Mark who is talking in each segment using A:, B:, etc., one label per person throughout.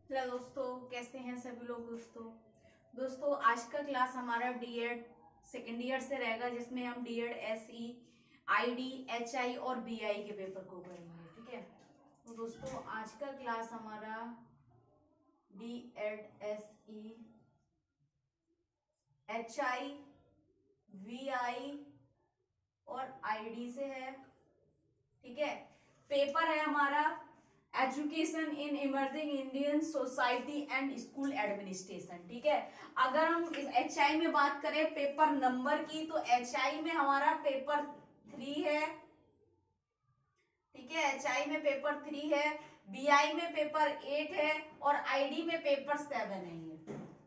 A: Hello दोस्तों, कैसे हैं सभी लोग। दोस्तों आज का क्लास हमारा डीएड सेकेंड ईयर से रहेगा, जिसमें हम डीएड एसई, आईडी, एचआई और बीआई के पेपर को करेंगे। ठीक है, तो दोस्तों आज का क्लास हमारा डीएड एसई, एचआई, वीआई और आईडी से है। ठीक है, पेपर है हमारा education in emerging Indian society and school administration. ठीक है, अगर हम इस एचआई में बात करें पेपर नंबर की, तो एचआई में हमारा पेपर 3 है। ठीक है, एचआई में पेपर 3 है, बीआई में पेपर 8 है और आईडी में पेपर 7 है।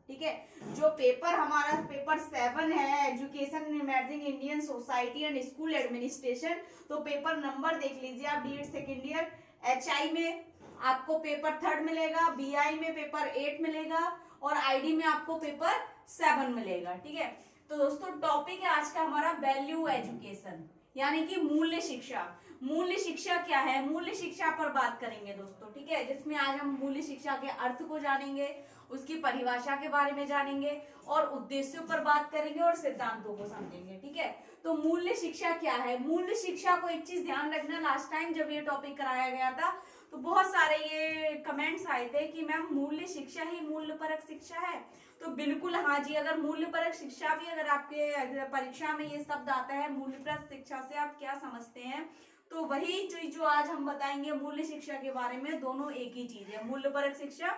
A: ठीक है, जो पेपर हमारा पेपर 7 है education in emerging Indian society and school administration, तो पेपर नंबर देख लीजिए आप, डीएड सेकेंड ईयर। एचआई में आपको पेपर 3 मिलेगा, बीआई में पेपर 8 मिलेगा और आईडी में आपको पेपर 7 मिलेगा। ठीक है, तो दोस्तों टॉपिक है आज का हमारा वैल्यू एजुकेशन, यानी कि मूल्य शिक्षा। मूल्य शिक्षा क्या है, मूल्य शिक्षा पर बात करेंगे दोस्तों। ठीक है, जिसमें आज हम मूल्य शिक्षा के अर्थ को जानेंगे, उसकी परिभाषा के बारे में जानेंगे और उद्देश्यों पर बात करेंगे और सिद्धांतों को समझेंगे। ठीक है, तो मूल्य शिक्षा क्या है। मूल्य शिक्षा को एक चीज ध्यान रखना, लास्ट टाइम जब ये टॉपिक कराया गया था तो बहुत सारे ये कमेंट्स आए थे कि मैम मूल्य शिक्षा ही मूल्य परक शिक्षा है। तो बिल्कुल हाँ जी, अगर मूल्य परक शिक्षा भी अगर आपके परीक्षा में ये शब्द आता है, मूल्य परक शिक्षा से आप क्या समझते हैं, तो वही चीज जो आज हम बताएंगे मूल्य शिक्षा के बारे में, दोनों एक ही चीज है, मूल्य परक शिक्षा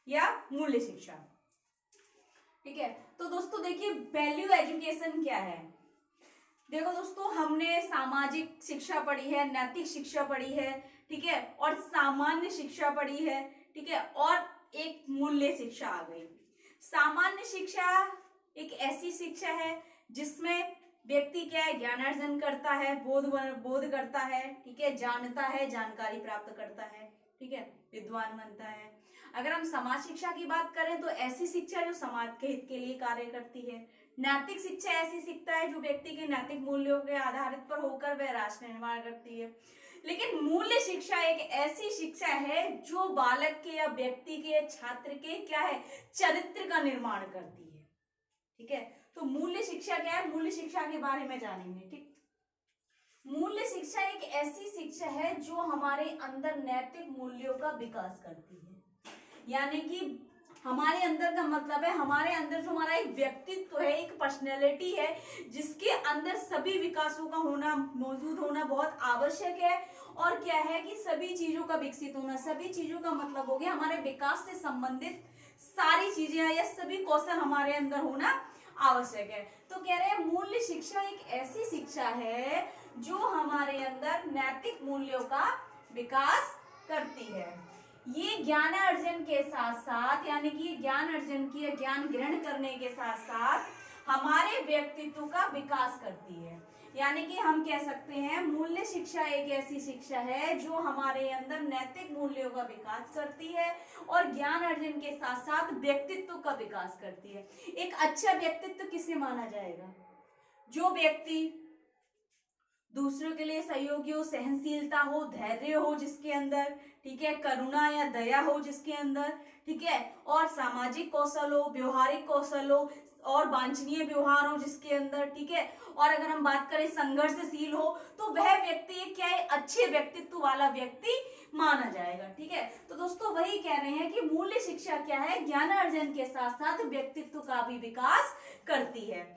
A: या मूल्य शिक्षा। ठीक है, तो दोस्तों देखिए वैल्यू एजुकेशन क्या है। देखो दोस्तों, हमने सामाजिक शिक्षा पढ़ी है, नैतिक शिक्षा पढ़ी है, ठीक है, और सामान्य शिक्षा पढ़ी है। ठीक है, और एक मूल्य शिक्षा आ गई। सामान्य शिक्षा एक ऐसी शिक्षा है जिसमें व्यक्ति क्या है, ज्ञान अर्जन करता है, बोध करता है। ठीक है, जानता है, जानकारी प्राप्त करता है। ठीक है, विद्वान बनता है। अगर हम समाज शिक्षा की बात करें तो ऐसी शिक्षा जो समाज के हित के लिए कार्य करती है। नैतिक शिक्षा ऐसी शिक्षा है जो व्यक्ति के नैतिक मूल्यों के आधारित पर होकर वह राष्ट्र निर्माण करती है। लेकिन मूल्य शिक्षा एक ऐसी शिक्षा है जो बालक के या व्यक्ति के, छात्र के क्या है, चरित्र का निर्माण करती है। ठीक है, तो मूल्य शिक्षा क्या है, मूल्य शिक्षा के बारे में जानेंगे। ठीक, मूल्य शिक्षा एक ऐसी शिक्षा है जो हमारे अंदर नैतिक मूल्यों का विकास करती है। यानी कि हमारे अंदर का मतलब है, हमारे अंदर जो हमारा एक व्यक्तित्व है, एक पर्सनैलिटी है, जिसके अंदर सभी विकासों का होना, मौजूद होना बहुत आवश्यक है। और क्या है कि सभी चीजों का विकसित होना, सभी चीजों का मतलब हो गया हमारे विकास से संबंधित सारी चीजें या सभी कौशल हमारे अंदर होना आवश्यक है। तो कह रहे हैं मूल्य शिक्षा एक ऐसी शिक्षा है जो हमारे अंदर नैतिक मूल्यों का विकास करती है। ये ज्ञान अर्जन के साथ साथ, यानी कि ज्ञान अर्जन की, ज्ञान ग्रहण करने के साथ साथ हमारे व्यक्तित्व का विकास करती है। यानी कि हम कह सकते हैं मूल्य शिक्षा एक ऐसी शिक्षा है जो हमारे अंदर नैतिक मूल्यों का विकास करती है और ज्ञान अर्जन के साथ साथ व्यक्तित्व का विकास करती है। एक अच्छा व्यक्तित्व किसे माना जाएगा, जो व्यक्ति दूसरों के लिए सहयोगी हो, सहनशीलता हो, धैर्य हो जिसके अंदर, ठीक है, करुणा या दया हो जिसके अंदर, ठीक है, और सामाजिक कौशल हो, व्यवहारिक कौशल हो और वांछनीय व्यवहार हो जिसके अंदर। ठीक है, और अगर हम बात करें संघर्षशील हो, तो वह व्यक्ति क्या है, अच्छे व्यक्तित्व वाला व्यक्ति माना जाएगा। ठीक है, तो दोस्तों वही कह रहे हैं कि मूल्य शिक्षा क्या है, ज्ञान अर्जन के साथ साथ व्यक्तित्व का भी विकास करती है।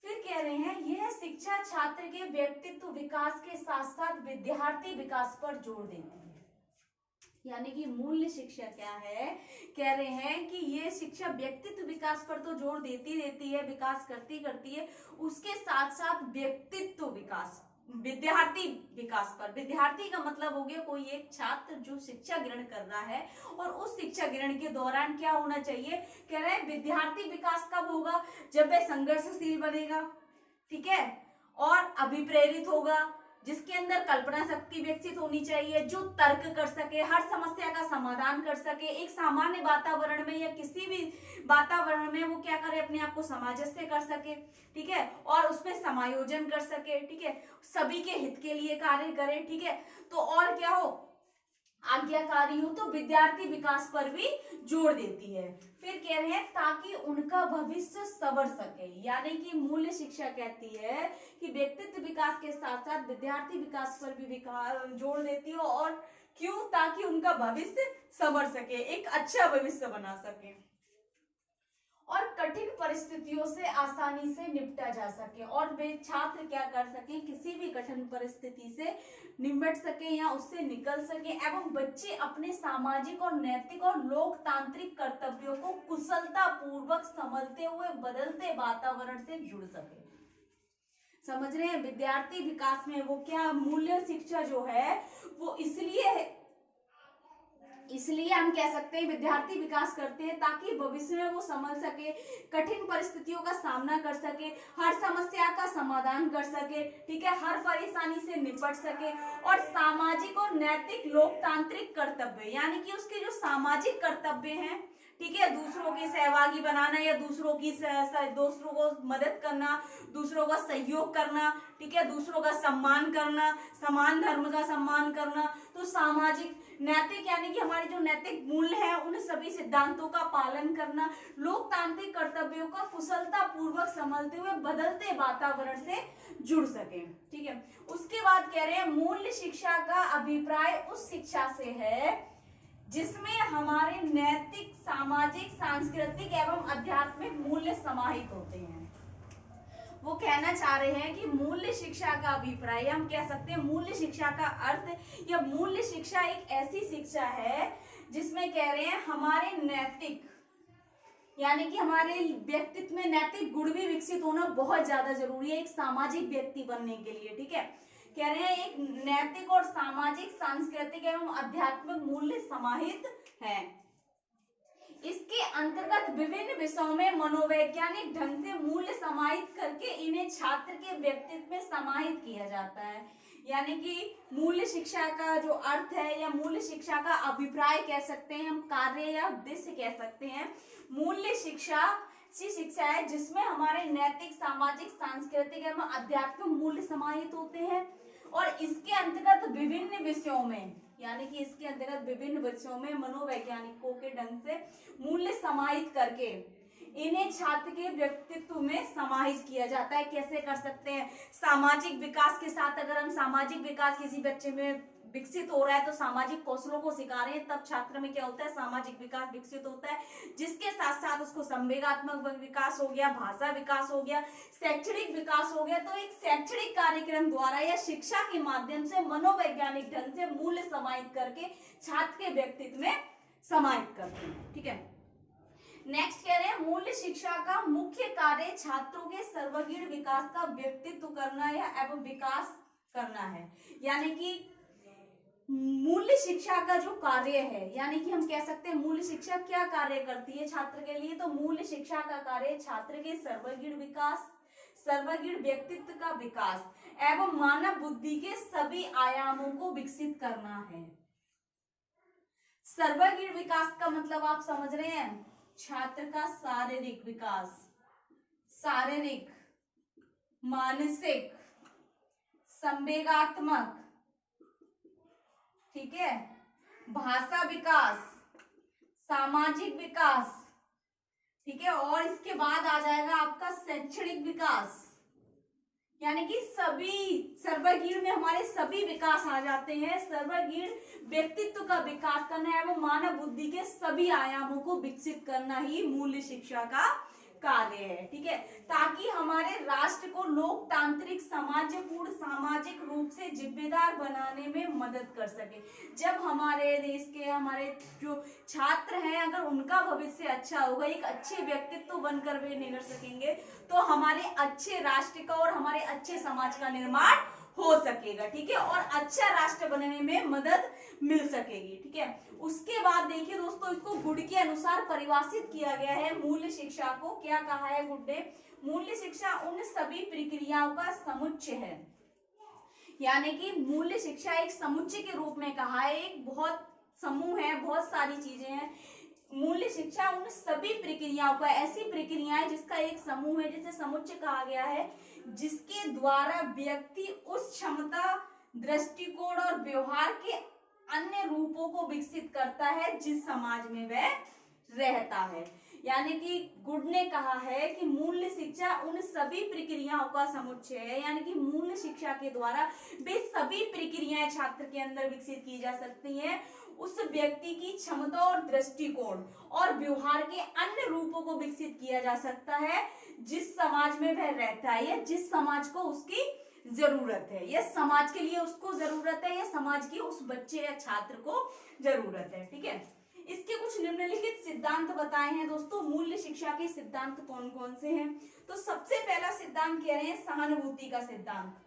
A: फिर कह रहे हैं यह शिक्षा छात्र के व्यक्तित्व विकास के साथ साथ विद्यार्थी विकास पर जोर देती है। यानी कि मूल्य शिक्षा क्या है, कह रहे हैं कि यह शिक्षा व्यक्तित्व विकास पर तो जोर देती है, विकास करती है, उसके साथ साथ व्यक्तित्व विकास, विद्यार्थी विकास पर। विद्यार्थी का मतलब हो गया कोई एक छात्र जो शिक्षा ग्रहण कर रहा है, और उस शिक्षा ग्रहण के दौरान क्या होना चाहिए, कह रहे हैं विद्यार्थी विकास कब होगा, जब वह संघर्षशील बनेगा, ठीक है, और अभिप्रेरित होगा, जिसके अंदर कल्पना शक्ति विकसित होनी चाहिए, जो तर्क कर सके, हर समस्या का समाधान कर सके, एक सामान्य वातावरण में या किसी भी वातावरण में वो क्या करे, अपने आप को सामंजस्य कर सके। ठीक है, और उसमें समायोजन कर सके। ठीक है, सभी के हित के लिए कार्य करे। ठीक है, तो और क्या हो, आज्ञाकारी हो तो विद्यार्थी विकास पर भी जोर देती है। फिर कह रहे हैं ताकि उनका भविष्य संवर सके, यानी कि मूल्य शिक्षा कहती है कि व्यक्तित्व विकास के साथ साथ विद्यार्थी विकास पर भी जोर देती है। और क्यों? ताकि उनका भविष्य संवर सके, एक अच्छा भविष्य बना सके और कठिन परिस्थितियों से आसानी से निपटा जा सके, और वे छात्र क्या कर सके, किसी भी कठिन परिस्थिति से निपट सके या उससे निकल सके, एवं बच्चे अपने सामाजिक और नैतिक और लोकतांत्रिक कर्तव्यों को कुशलता पूर्वक संभलते हुए बदलते वातावरण से जुड़ सके। समझ रहे हैं? विद्यार्थी विकास में वो क्या मूल्य शिक्षा जो है वो इसलिए हम कह सकते हैं विद्यार्थी विकास करते हैं ताकि भविष्य में वो समझ सके, कठिन परिस्थितियों का सामना कर सके, हर समस्या का समाधान कर सके, ठीक है, हर परेशानी से निपट सके, और सामाजिक और नैतिक लोकतांत्रिक कर्तव्य, यानी कि उसके जो सामाजिक कर्तव्य हैं, ठीक है, दूसरों के सहभागी बनाना या दूसरों को मदद करना, दूसरों का सहयोग करना, ठीक है, दूसरों का सम्मान करना, समान धर्म का सम्मान करना, तो सामाजिक नैतिक यानी कि हमारे जो नैतिक मूल्य हैं उन सभी सिद्धांतों का पालन करना, लोकतांत्रिक कर्तव्यों का कुशलता पूर्वक संभलते हुए बदलते वातावरण से जुड़ सके, ठीक है। उसके बाद कह रहे हैं मूल्य शिक्षा का अभिप्राय उस शिक्षा से है जिसमें हमारे नैतिक, सामाजिक, सांस्कृतिक एवं आध्यात्मिक मूल्य समाहित होते हैं। वो कहना चाह रहे हैं कि मूल्य शिक्षा का अभिप्राय, हम कह सकते हैं मूल्य शिक्षा का अर्थ या मूल्य शिक्षा एक ऐसी शिक्षा है जिसमें कह रहे हैं हमारे नैतिक यानी कि हमारे व्यक्तित्व में नैतिक गुण भी विकसित होना बहुत ज्यादा जरूरी है एक सामाजिक व्यक्ति बनने के लिए, ठीक है। कह रहे हैं एक नैतिक और सामाजिक, सांस्कृतिक एवं आध्यात्मिक मूल्य समाहित है। इसके अंतर्गत विभिन्न विषयों में मनोवैज्ञानिक ढंग से मूल्य समाहित करके इन्हें छात्र के व्यक्तित्व में समाहित किया जाता है। यानी कि मूल्य शिक्षा का जो अर्थ है या मूल्य शिक्षा का अभिप्राय कह सकते हैं, हम कार्य या उद्देश्य कह सकते हैं। मूल्य शिक्षा शिक्षा है जिसमें हमारे नैतिक, सामाजिक, सांस्कृतिक एवं आध्यात्मिक मूल्य समाहित होते हैं, और इसके अंतर्गत विभिन्न विषयों में यानी कि इसके अंतर्गत विभिन्न विषयों में मनोवैज्ञानिकों के ढंग से मूल्य समाहित करके इन्हें छात्र के व्यक्तित्व में समाहित किया जाता है। कैसे कर सकते हैं? सामाजिक विकास के साथ, अगर हम सामाजिक विकास किसी बच्चे में विकसित हो रहा है तो सामाजिक कौशलों को सिखा रहे हैं, तब छात्र में क्या होता है, सामाजिक विकास विकसित होता है, जिसके साथ साथ उसको संवेगात्मक विकास हो गया, भाषा विकास हो गया, शैक्षणिक विकास हो गया। तो एक शैक्षणिक कार्यक्रम द्वारा या शिक्षा के माध्यम से मनोवैज्ञानिक ढंग से मूल्य समाहित करके छात्र के व्यक्तित्व में समाहित करते हैं, ठीक है। नेक्स्ट कह रहे हैं मूल्य शिक्षा का मुख्य कार्य छात्रों के सर्वांगीण विकास का व्यक्तित्व करना या एवं विकास करना है। यानी कि मूल्य शिक्षा का जो कार्य है, यानी कि हम कह सकते हैं मूल्य शिक्षा क्या कार्य करती है छात्र के लिए, तो मूल्य शिक्षा का कार्य छात्र के सर्वांगीण विकास, सर्वांगीण व्यक्तित्व का विकास एवं मानव बुद्धि के सभी आयामों को विकसित करना है। सर्वांगीण विकास का मतलब आप समझ रहे हैं, छात्र का शारीरिक विकास, शारीरिक, मानसिक, संवेगात्मक, ठीक है, भाषा विकास, सामाजिक विकास, ठीक है, और इसके बाद आ जाएगा आपका शैक्षणिक विकास। यानी कि सभी सर्वांगीण में हमारे सभी विकास आ जाते हैं। सर्वांगीण व्यक्तित्व का विकास करना एवं मानव बुद्धि के सभी आयामों को विकसित करना ही मूल्य शिक्षा का कार्य है, ठीक है, ताकि हमारे राष्ट्र को लोकतांत्रिक, समाजपूर्ण, सामाजिक रूप से जिम्मेदार बनाने में मदद कर सके। जब हमारे देश के हमारे जो छात्र हैं अगर उनका भविष्य अच्छा होगा, एक अच्छे व्यक्तित्व बनकर वे निखर सकेंगे, तो हमारे अच्छे राष्ट्र का और हमारे अच्छे समाज का निर्माण हो सकेगा, ठीक है, और अच्छा राष्ट्र बनने में मदद मिल सकेगी, ठीक है। उसके बाद देखिए दोस्तों, इसको गुड के अनुसार परिभाषित किया गया है मूल्य शिक्षा को। क्या कहा है गुड ने? मूल्य शिक्षा उन सभी प्रक्रियाओं का समुच्चय है। यानी कि मूल्य शिक्षा एक समुच्चय के रूप में कहा है, एक बहुत समूह है, बहुत सारी चीजें हैं। मूल्य शिक्षा उन सभी प्रक्रियाओं का, ऐसी प्रक्रियाएं जिसका एक समूह है, जिसे समुच्चय कहा गया है, जिसके द्वारा व्यक्ति उस क्षमता, दृष्टिकोण और व्यवहार के अन्य रूपों को विकसित करता है जिस समाज में वह रहता है। यानी कि गुड ने कहा है कि मूल्य शिक्षा उन सभी प्रक्रियाओं का समुच्चय है, यानी कि मूल्य शिक्षा के द्वारा वे सभी प्रक्रियाएं छात्र के अंदर विकसित की जा सकती हैं उस व्यक्ति की क्षमता और दृष्टिकोण और व्यवहार के अन्य रूपों को विकसित किया जा सकता है जिस समाज में वह रहता है या जिस समाज को उसकी जरूरत है, या समाज के लिए उसको जरूरत है, या समाज की उस बच्चे या छात्र को जरूरत है। ठीक है, इसके कुछ निम्नलिखित सिद्धांत बताए हैं दोस्तों। मूल्य शिक्षा के सिद्धांत कौन कौन से हैं? तो सबसे पहला सिद्धांत कह रहे हैं सहानुभूति का सिद्धांत।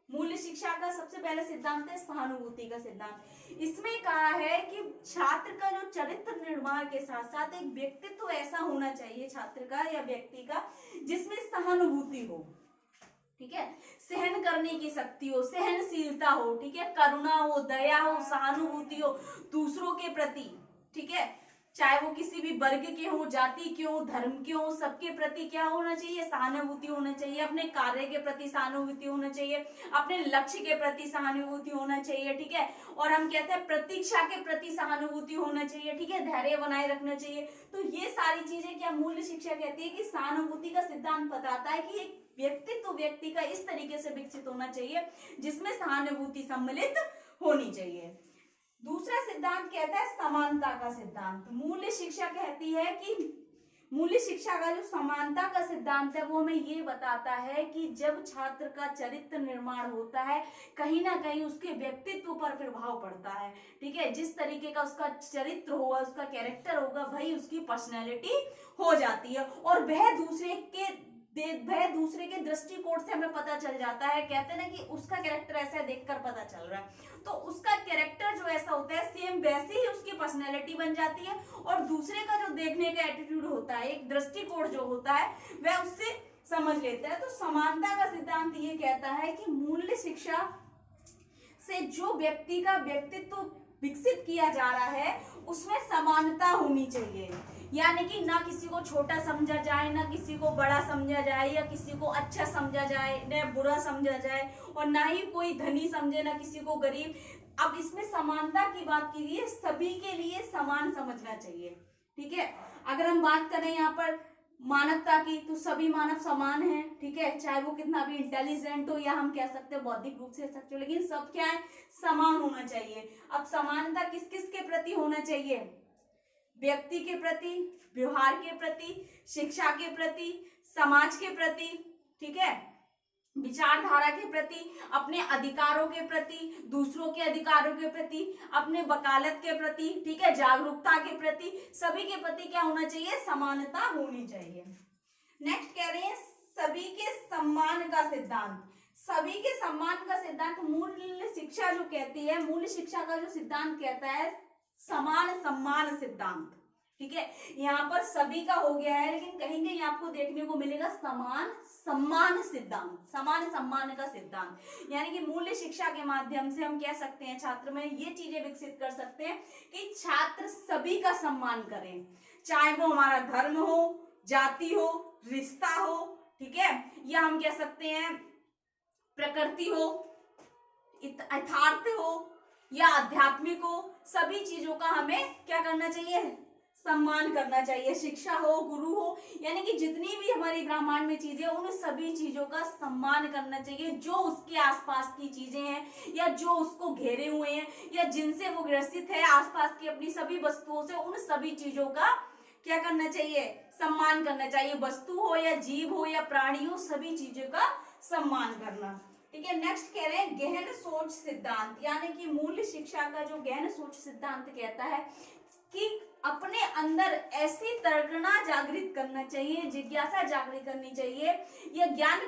A: मूल्य शिक्षा का सबसे पहला सिद्धांत है सहानुभूति का सिद्धांत। इसमें कहा है कि छात्र का जो चरित्र निर्माण के साथ साथ एक व्यक्तित्व ऐसा होना चाहिए छात्र का या व्यक्ति का जिसमें सहानुभूति हो, ठीक है, सहन करने की शक्ति हो, सहनशीलता हो, ठीक है, करुणा हो, दया हो, सहानुभूति हो दूसरों के प्रति, ठीक है, चाहे वो किसी भी वर्ग के हो, जाति के हो, धर्म के हो, सबके प्रति क्या होना चाहिए? सहानुभूति होना चाहिए। अपने कार्य के प्रति सहानुभूति होना चाहिए, अपने लक्ष्य के प्रति सहानुभूति होना चाहिए, ठीक है, और हम कहते हैं प्रतीक्षा के प्रति सहानुभूति होना चाहिए, ठीक है, धैर्य बनाए रखना चाहिए। तो ये सारी चीजें क्या मूल्य शिक्षा कहती है कि सहानुभूति का सिद्धांत बताता है कि एक व्यक्तित्व व्यक्ति का इस तरीके से विकसित होना चाहिए जिसमें सहानुभूति सम्मिलित होनी चाहिए। दूसरा सिद्धांत कहता है समानता का सिद्धांत। मूल्य शिक्षा कहती है कि मूल्य शिक्षा का जो समानता का सिद्धांत है वो हमें ये बताता है कि जब छात्र का चरित्र निर्माण होता है कहीं ना कहीं उसके व्यक्तित्व पर प्रभाव पड़ता है, ठीक है, जिस तरीके का उसका चरित्र होगा, उसका कैरेक्टर होगा, भाई उसकी पर्सनैलिटी हो जाती है और वह दूसरे के दृष्टिकोण से हमें पता चल जाता है। कहते हैं ना कि उसका कैरेक्टर ऐसा देखकर पता चल रहा है, तो उसका कैरेक्टर जो ऐसा होता है सेम वैसे ही उसकी पर्सनैलिटी बन जाती है और दूसरे का जो देखने का एटीट्यूड होता है, एक दृष्टिकोण जो होता है वह उससे समझ लेता है। तो समानता का सिद्धांत ये कहता है कि मूल्य शिक्षा से जो व्यक्ति का व्यक्तित्व विकसित किया जा रहा है उसमें समानता होनी चाहिए, यानी कि ना किसी को छोटा समझा जाए, ना किसी को बड़ा समझा जाए, या किसी को अच्छा समझा जाए ना बुरा समझा जाए, और ना ही कोई धनी समझे ना किसी को गरीब। अब इसमें समानता की बात की गई है, सभी के लिए समान समझना चाहिए, ठीक है। अगर हम बात करें यहाँ पर मानवता की तो सभी मानव समान हैं, ठीक है, चाहे वो कितना भी इंटेलिजेंट हो या हम कह सकते हैं बौद्धिक रूप से सकते हो, लेकिन सब क्या है समान होना चाहिए। अब समानता किस किस के प्रति होना चाहिए? व्यक्ति के प्रति, व्यवहार के प्रति, शिक्षा के प्रति, समाज के प्रति, ठीक है, विचारधारा के प्रति, अपने अधिकारों के प्रति, दूसरों के अधिकारों के प्रति, अपने वकालत के प्रति, ठीक है, जागरूकता के प्रति, सभी के प्रति क्या होना चाहिए? समानता होनी चाहिए। नेक्स्ट कह रहे हैं सभी के सम्मान का सिद्धांत। सभी के सम्मान का सिद्धांत मूल्य शिक्षा जो कहती है, मूल्य शिक्षा का जो सिद्धांत कहता है समान सम्मान सिद्धांत, ठीक है। यहाँ पर सभी का हो गया है, लेकिन कहीं कहीं आपको देखने को मिलेगा समान सम्मान सिद्धांत, समान सम्मान का सिद्धांत। यानी कि मूल्य शिक्षा के माध्यम से हम कह सकते हैं छात्र में ये चीजें विकसित कर सकते हैं कि छात्र सभी का सम्मान करें, चाहे वो हमारा धर्म हो, जाति हो, रिश्ता हो, ठीक है, या हम कह सकते हैं प्रकृति हो, यथार्थ हो या आध्यात्मिक हो, सभी चीजों का हमें क्या करना चाहिए? सम्मान करना चाहिए। शिक्षा हो, गुरु हो, यानी कि जितनी भी हमारी ब्रह्मांड में चीजें उन सभी चीजों का सम्मान करना चाहिए जो उसके आसपास की चीजें हैं या जो उसको घेरे हुए हैं या जिनसे वो ग्रसित है आसपास की अपनी सभी वस्तुओं से, उन सभी चीजों का क्या करना चाहिए? सम्मान करना चाहिए। वस्तु हो या जीव हो या प्राणी हो, सभी चीजों का सम्मान करना, ठीक है। नेक्स्ट कह रहे हैं गहन सोच सिद्धांत। यानी कि मूल्य शिक्षा का जो गहन सोच सिद्धांत कहता है कि अपने अंदर ऐसी तर्कना जागृत करना चाहिए, जिज्ञासा जागृत करनी चाहिए, या ज्ञान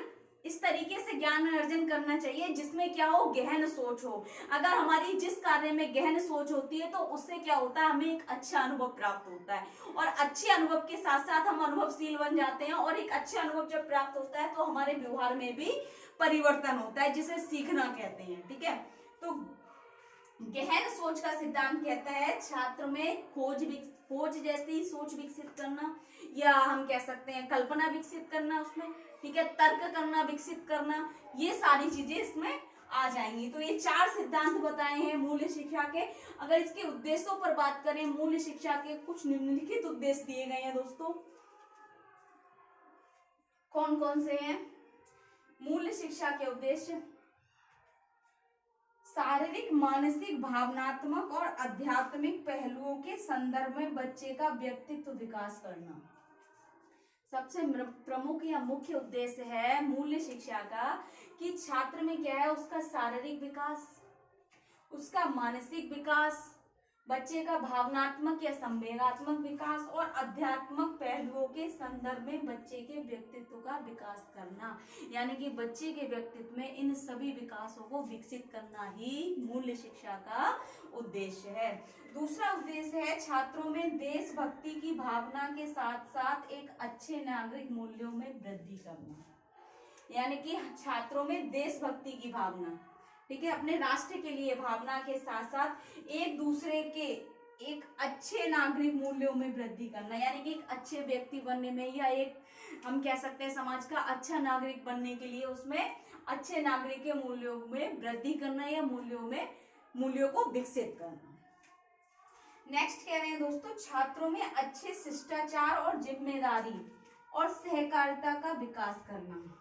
A: इस तरीके से ज्ञान अर्जन करना चाहिए जिसमें क्या हो? गहन सोच हो। अगर हमारी जिस कार्य में गहन सोच होती है तो उससे क्या होता है? हमें एक अच्छा अनुभव प्राप्त होता है, और अच्छे अनुभव के साथ साथ हम अनुभवशील बन जाते हैं, और एक अच्छे अनुभव जब प्राप्त होता है तो हमारे व्यवहार में भी परिवर्तन होता है, जिसे सीखना कहते हैं, ठीक है। तो गहन सोच का सिद्धांत कहता है छात्र में खोज जैसी सोच विकसित करना, या हम कह सकते हैं कल्पना विकसित करना उसमें, ठीक है, तर्क करना विकसित करना, ये सारी चीजें इसमें आ जाएंगी। तो ये 4 सिद्धांत बताए हैं मूल्य शिक्षा के। अगर इसके उद्देश्यों पर बात करें, मूल्य शिक्षा के कुछ निम्नलिखित उद्देश्य दिए गए हैं दोस्तों। कौन कौन से हैं मूल्य शिक्षा के उद्देश्य? शारीरिक, मानसिक, भावनात्मक और आध्यात्मिक पहलुओं के संदर्भ में बच्चे का व्यक्तित्व विकास करना सबसे प्रमुख या मुख्य उद्देश्य है मूल्य शिक्षा का, कि छात्र में क्या है, उसका शारीरिक विकास, उसका मानसिक विकास, बच्चे का भावनात्मक या संवेगात्मक विकास और आध्यात्मिक पहलुओं के संदर्भ में बच्चे के व्यक्तित्व का विकास करना। यानी कि बच्चे के व्यक्तित्व में इन सभी विकासों को विकसित करना ही मूल्य शिक्षा का उद्देश्य है। दूसरा उद्देश्य है छात्रों में देशभक्ति की भावना के साथ साथ एक अच्छे नागरिक मूल्यों में वृद्धि करना। यानी कि छात्रों में देशभक्ति की भावना, ठीक है, अपने राष्ट्र के लिए भावना के साथ साथ एक दूसरे के एक अच्छे नागरिक मूल्यों में वृद्धि करना। यानी कि एक अच्छे व्यक्ति बनने में, या एक हम कह सकते हैं समाज का अच्छा नागरिक बनने के लिए उसमें अच्छे नागरिक के मूल्यों में वृद्धि करना या मूल्यों को विकसित करना। नेक्स्ट कह रहे हैं दोस्तों, छात्रों में अच्छे शिष्टाचार और जिम्मेदारी और सहकारिता का विकास करना।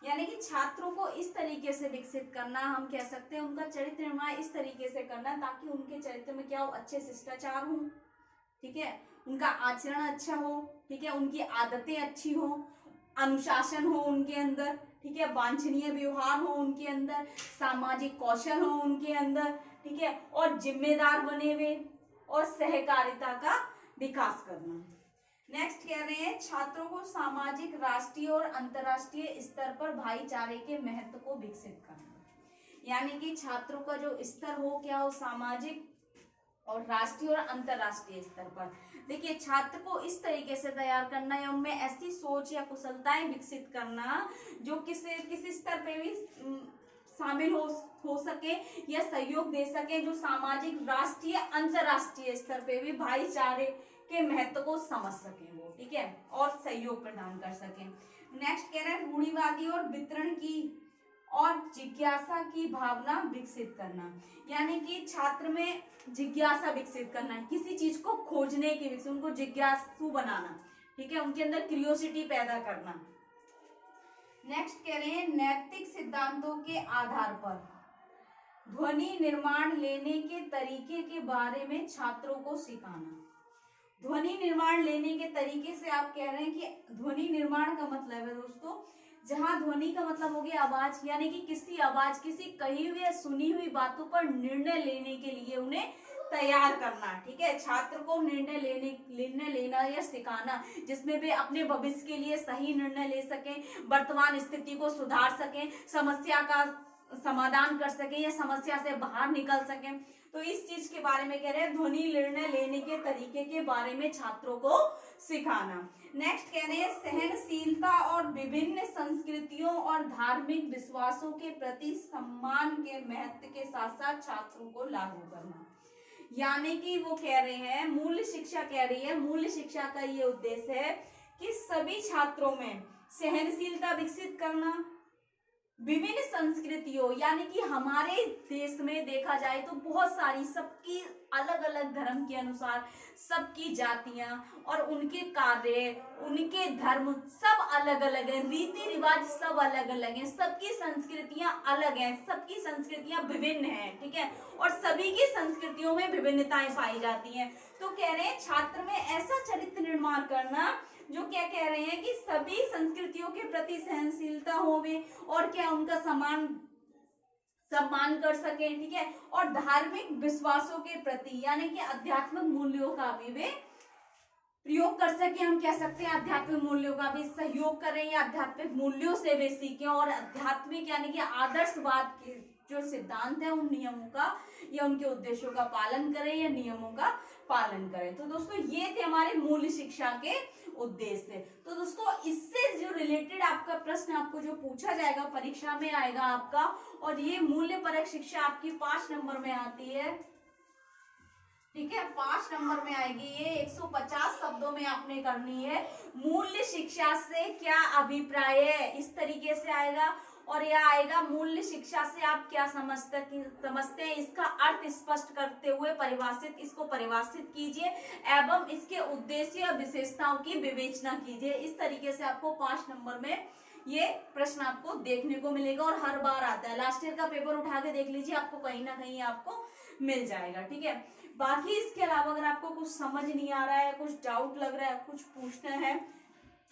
A: यानी कि छात्रों को इस तरीके से विकसित करना, हम कह सकते हैं उनका चरित्र निर्माण इस तरीके से करना ताकि उनके चरित्र में क्या हो, अच्छे शिष्टाचार हो, ठीक है, उनका आचरण अच्छा हो, ठीक है, उनकी आदतें अच्छी हो, अनुशासन हो उनके अंदर, ठीक है, वांछनीय व्यवहार हो उनके अंदर, सामाजिक कौशल हो उनके अंदर, ठीक है, और जिम्मेदार बने हुए और सहकारिता का विकास करना। नेक्स्ट कह रहे हैं छात्रों को सामाजिक, राष्ट्रीय और अंतर्राष्ट्रीय स्तर पर भाईचारे के महत्व को विकसित करना। यानी कि छात्रों का जो स्तर हो क्या हो, सामाजिक और राष्ट्रीय और अंतर्राष्ट्रीय स्तर पर। देखिए छात्र को इस तरीके से तैयार करना या उनमें ऐसी सोच या कुशलताएं विकसित करना जो किसी स्तर पे भी शामिल हो सके या सहयोग दे सके, जो सामाजिक, राष्ट्रीय, अंतर्राष्ट्रीय स्तर पे भी भाईचारे के महत्व को समझ सके वो, ठीक है, और सहयोग प्रदान कर सके। नेक्स्ट कह रहे हैं रूढ़िवादी और वितरण की और जिज्ञासा की भावना विकसित करना। यानी कि छात्र में जिज्ञासा विकसित करना है, किसी चीज को खोजने की, उनको जिज्ञासु बनाना, ठीक है, उनके अंदर क्यूरियोसिटी पैदा करना। नेक्स्ट कह रहे हैं नैतिक सिद्धांतों के आधार पर ध्वनि निर्माण लेने के तरीके के बारे में छात्रों को सिखाना। ध्वनि निर्माण लेने के तरीके से आप कह रहे हैं कि ध्वनि निर्माण का मतलब है दोस्तों, जहां ध्वनि का मतलब हो गया आवाज, यानी कि किसी आवाज, किसी कही हुई या सुनी हुई बातों पर निर्णय लेने के लिए उन्हें तैयार करना, ठीक है, छात्र को निर्णय लेना या सिखाना जिसमें वे अपने भविष्य के लिए सही निर्णय ले सकें, वर्तमान स्थिति को सुधार सकें, समस्या का समाधान कर सकें या समस्या से बाहर निकल सकें। तो इस चीज के बारे में कह रहे हैं ध्वनि निर्णय लेने के तरीके के बारे में छात्रों को सिखाना। नेक्स्ट कह रहे हैं सहनशीलता और विभिन्न संस्कृतियों और धार्मिक विश्वासों के प्रति सम्मान के महत्व के साथ साथ छात्रों को लागू करना। यानी कि वो कह रहे हैं, मूल्य शिक्षा कह रही है, मूल्य शिक्षा का ये उद्देश्य है कि सभी छात्रों में सहनशीलता विकसित करना, विभिन्न संस्कृतियों, यानी कि हमारे देश में देखा जाए तो बहुत सारी, सबकी अलग अलग धर्म के अनुसार सबकी जातियां और उनके कार्य, उनके धर्म सब अलग अलग हैं, रीति रिवाज सब अलग अलग हैं, सबकी संस्कृतियां अलग हैं, सबकी संस्कृतियां विभिन्न हैं, ठीक है, और सभी की संस्कृतियों में विभिन्नताएं पाई जाती हैं। तो कह रहे हैं छात्र में ऐसा चरित्र निर्माण करना जो क्या कह रहे हैं कि सभी संस्कृतियों के प्रति सहनशीलता होवे और क्या उनका सम्मान कर सके, ठीक है, और धार्मिक विश्वासों के प्रति यानी कि आध्यात्मिक मूल्यों का भी वे प्रयोग कर सके। हम कह सकते हैं आध्यात्मिक मूल्यों का भी सहयोग करें या आध्यात्मिक मूल्यों से वे सीखें और आध्यात्मिक यानी कि आदर्शवाद के जो सिद्धांत है उन नियमों का या उनके उद्देश्यों का पालन करें या नियमों का पालन करें। तो दोस्तों ये थे हमारे मूल्य शिक्षा के उद्देश्य। तो दोस्तों इससे जो रिलेटेड आपका प्रश्न आपको जो पूछा जाएगा परीक्षा में आएगा आपका, और ये मूल्य परक शिक्षा आपकी 5 नंबर में आती है, ठीक है, 5 नंबर में आएगी ये, 150 शब्दों में आपने करनी है। मूल्य शिक्षा से क्या अभिप्राय है, इस तरीके से आएगा। और यह आएगा मूल्य शिक्षा से आप क्या समझते हैं, इसका अर्थ स्पष्ट करते हुए इसको परिभाषित कीजिए एवं इसके उद्देश्य और विशेषताओं की विवेचना कीजिए। इस तरीके से आपको 5 नंबर में ये प्रश्न आपको देखने को मिलेगा और हर बार आता है। लास्ट ईयर का पेपर उठा के देख लीजिए, आपको कहीं ना कहीं आपको मिल जाएगा। ठीक है, बाकी इसके अलावा अगर आपको कुछ समझ नहीं आ रहा है, कुछ डाउट लग रहा है, कुछ पूछना है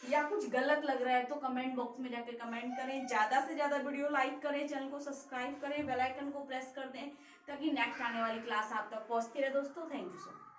A: या कुछ गलत लग रहा है तो कमेंट बॉक्स में जाके कमेंट करें। ज्यादा से ज्यादा वीडियो लाइक करें, चैनल को सब्सक्राइब करें, बेल आइकन को प्रेस कर दें ताकि नेक्स्ट आने वाली क्लास आप तक पहुंचती रहे। दोस्तों थैंक यू सो मच।